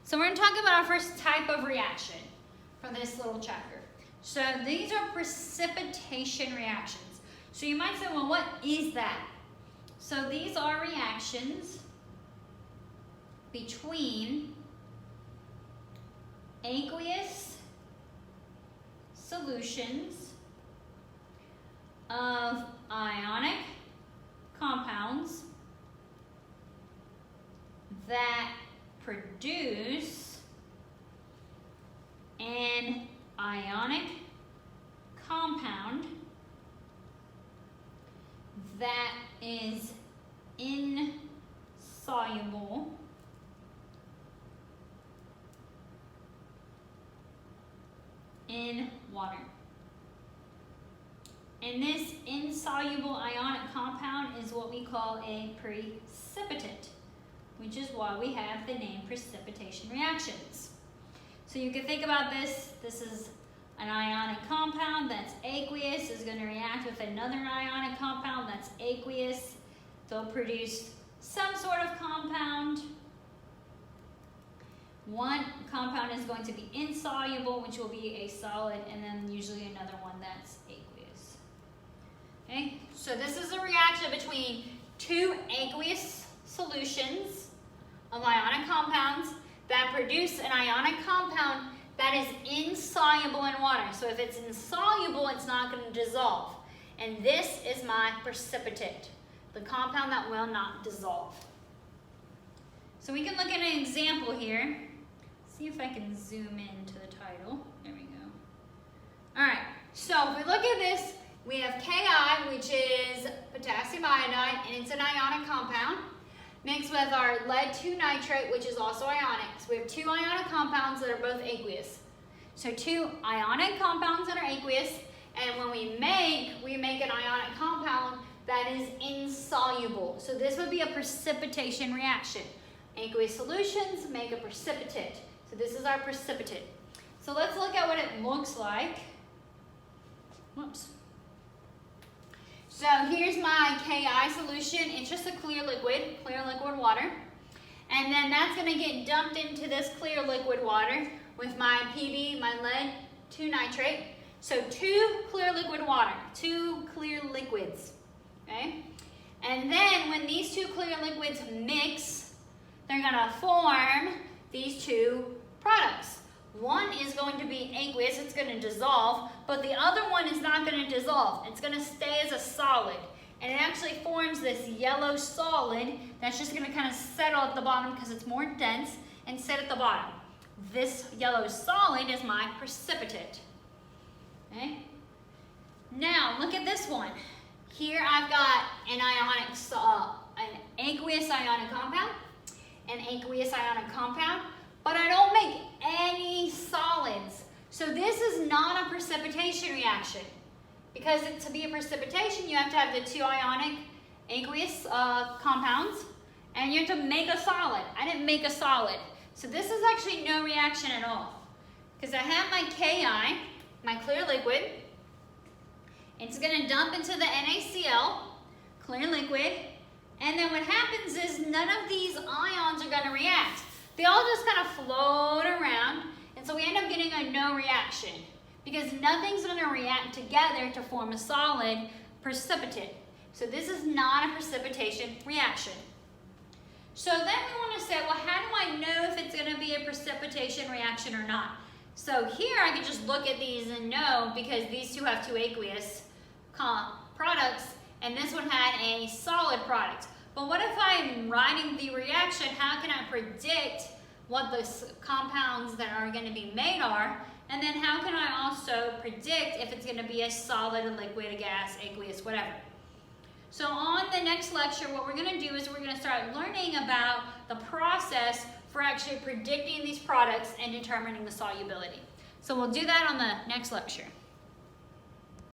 So we're going to talk about our first type of reaction for this little chapter. So these are precipitation reactions. So you might say, well, what is that? So these are reactions between aqueous solutions of ionic compounds that produce an ionic compound that is insoluble in water. And this insoluble ionic compound is what we call a precipitant, which is why we have the name precipitation reactions. So you can think about this. This is an ionic compound that's aqueous, is going to react with another ionic compound that's aqueous. They'll produce some sort of compound. One compound is going to be insoluble, which will be a solid, and then usually another one that's aqueous. Okay, so this is a reaction between two aqueous solutions of ionic compounds that produce an ionic compound that is insoluble in water. So if it's insoluble, it's not going to dissolve. And this is my precipitate, the compound that will not dissolve. So we can look at an example here. See if I can zoom into the title. There we go. All right, so if we look at this, we have Ki, which is potassium iodide, and it's an ionic compound, mixed with our lead 2 nitrate, which is also ionic. So we have two ionic compounds that are both aqueous. So two ionic compounds that are aqueous, and when we make an ionic compound that is insoluble. So this would be a precipitation reaction. Aqueous solutions make a precipitate. So this is our precipitate. So let's look at what it looks like. Whoops. So here's my Ki solution. It's just a clear liquid water. And then that's going to get dumped into this clear liquid water with my PB, my lead 2 nitrate. So two clear liquid water, two clear liquids. Okay? And then when these two clear liquids mix, they're going to form these two products. One is going to be aqueous, it's going to dissolve, but the other one is not going to dissolve. It's going to stay as a solid. And it actually forms this yellow solid that's just going to kind of settle at the bottom because it's more dense and sit at the bottom. This yellow solid is my precipitate. Okay? Now, look at this one. Here I've got an aqueous ionic compound, but I don't make any solids. So this is not a precipitation reaction. Because to be a precipitation, you have to have the two ionic aqueous compounds, and you have to make a solid. I didn't make a solid. So this is actually no reaction at all. Because I have my Ki, my clear liquid. It's going to dump into the NaCl, clear liquid. And then what happens is none of these ions are going to react. They all just kind of float around, and so we end up getting a no reaction because nothing's going to react together to form a solid precipitate. So this is not a precipitation reaction. So then we want to say, well, how do I know if it's going to be a precipitation reaction or not? So here I can just look at these and know because these two have two aqueous products, and this one had a solid product. But what if I'm writing the reaction? How can I predict what the compounds that are going to be made are? And then how can I also predict if it's going to be a solid, a liquid, a gas, aqueous, whatever? So on the next lecture, what we're going to do is we're going to start learning about the process for actually predicting these products and determining the solubility. So we'll do that on the next lecture.